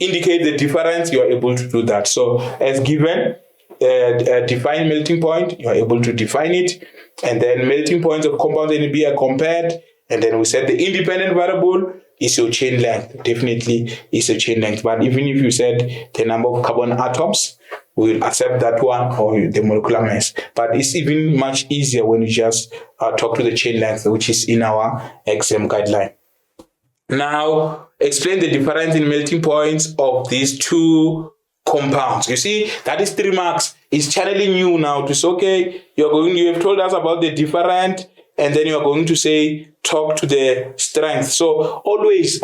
indicate the difference. You're able to do that. So as given, define melting point. You're able to define it. And then melting points of compounds A and B are compared. And then we said the independent variable is your chain length. Definitely is a chain length. But even if you said the number of carbon atoms, we'll accept that one, or the molecular mass. But it's even much easier when you just talk to the chain length, which is in our exam guideline. Now, explain the difference in melting points of these 2 compounds. You see, that is 3 marks. It's channeling you now to say, okay, you have told us about the different, and then you are going to say, talk to the strength. So always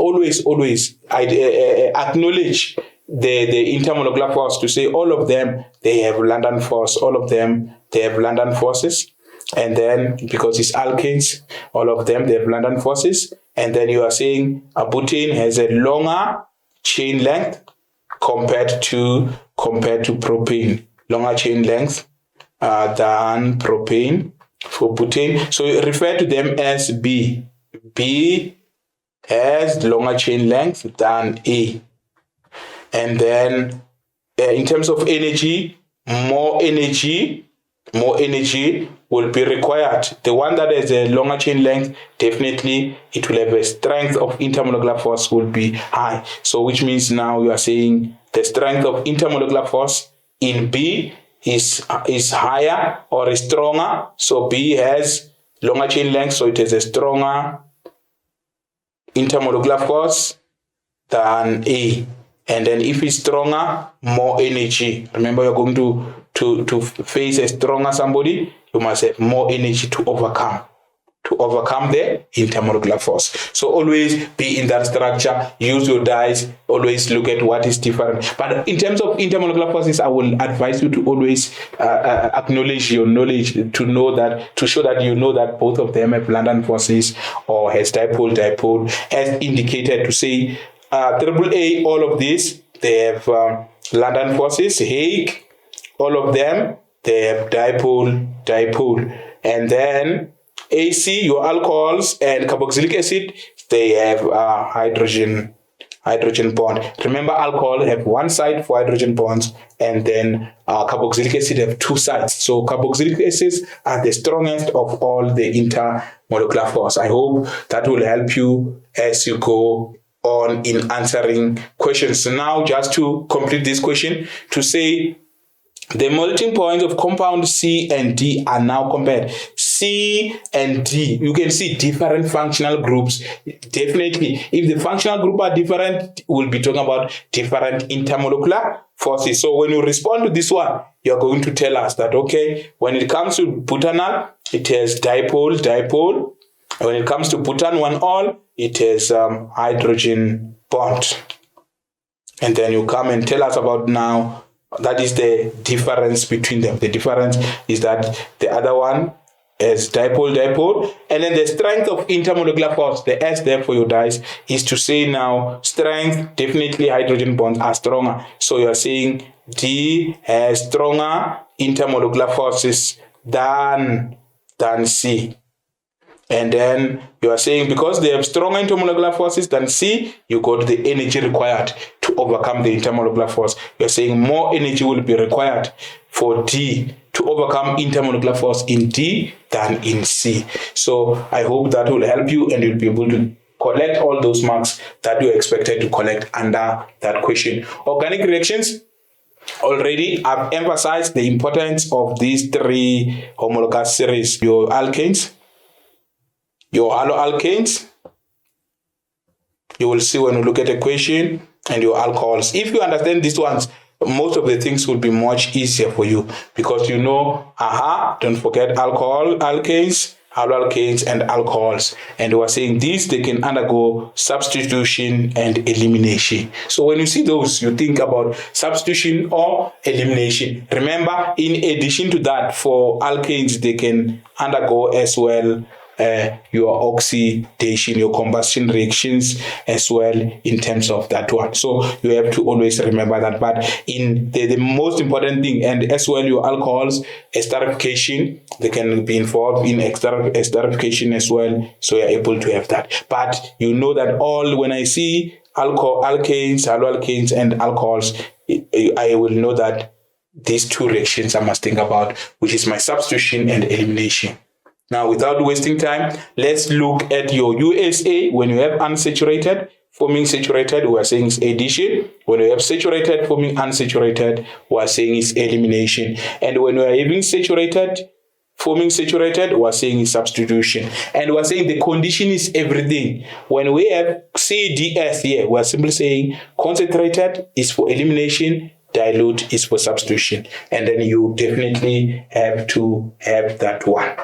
acknowledge the intermolecular force, to say all of them, they have London force, all of them, they have London forces. And then because it's alkanes, all of them, they have London forces. And then you are saying a butane has a longer chain length compared to propane, longer chain length than propane for butane. So you refer to them as B. B has longer chain length than A. And then in terms of energy, more energy will be required. The one that has a longer chain length, definitely it will have a strength of intermolecular force will be high. So which means now you are saying the strength of intermolecular force in B is higher or is stronger. So B has longer chain length, so it has a stronger intermolecular force than A. And then if it's stronger, more energy. Remember, you're going to face a stronger somebody, you must have more energy to overcome the intermolecular force. So always be in that structure, use your dice, always look at what is different. But in terms of intermolecular forces, I will advise you to always acknowledge your knowledge, to know that, to show that you know that both of them have London forces or has dipole, as indicated, to say AAA, all of these, they have London forces. Hague, all of them, they have dipole. And then AC, your alcohols and carboxylic acid, they have hydrogen hydrogen bond. Remember, alcohol have one side for hydrogen bonds, and then carboxylic acid have two sides. So carboxylic acids are the strongest of all the intermolecular force. I hope that will help you as you go on in answering questions. So now, just to complete this question, to say the melting points of compound C and D are now compared. C and D, you can see different functional groups. Definitely, if the functional group are different, we'll be talking about different intermolecular forces. So when you respond to this one, you're going to tell us that, okay, when it comes to butanol, it has dipole. When it comes to butan 1-ol, it has hydrogen bond. And then you come and tell us about now, that is the difference between them. The difference is that the other one is dipole, and then the strength of intermolecular force, the S there for your dice, is to say now strength, definitely hydrogen bonds are stronger. So you are saying D has stronger intermolecular forces than C. And then you are saying because they have stronger intermolecular forces than C, you got the energy required to overcome the intermolecular force. You are saying more energy will be required for D to overcome intermolecular force in D than in C. So I hope that will help you, and you'll be able to collect all those marks that you expected to collect under that question. Organic reactions. Already I've emphasized the importance of these three homologous series: your alkanes, your haloalkanes, you will see when you look at the question, and your alcohols. If you understand these ones, most of the things will be much easier for you, because you know, don't forget alcohol, alkanes, haloalkanes, and alcohols. And we are saying these, they can undergo substitution and elimination. So when you see those, you think about substitution or elimination. Remember, in addition to that, for alkanes, they can undergo as well your oxidation, your combustion reactions as well in terms of that one. So you have to always remember that. But in the most important thing, and as well your alcohols, esterification, they can be involved in esterification as well. So you're able to have that. But you know that all, when I see alcohol, alkanes, haloalkanes, and alcohols, I will know that these two reactions I must think about, which is my substitution and elimination. Now, without wasting time, let's look at your USA. When you have unsaturated forming saturated, we are saying it's addition. When you have saturated forming unsaturated, we are saying it's elimination. And when we are having saturated forming saturated, we are saying it's substitution. And we are saying the condition is everything. When we have CDS here, we are simply saying concentrated is for elimination, dilute is for substitution. And then you definitely have to have that one.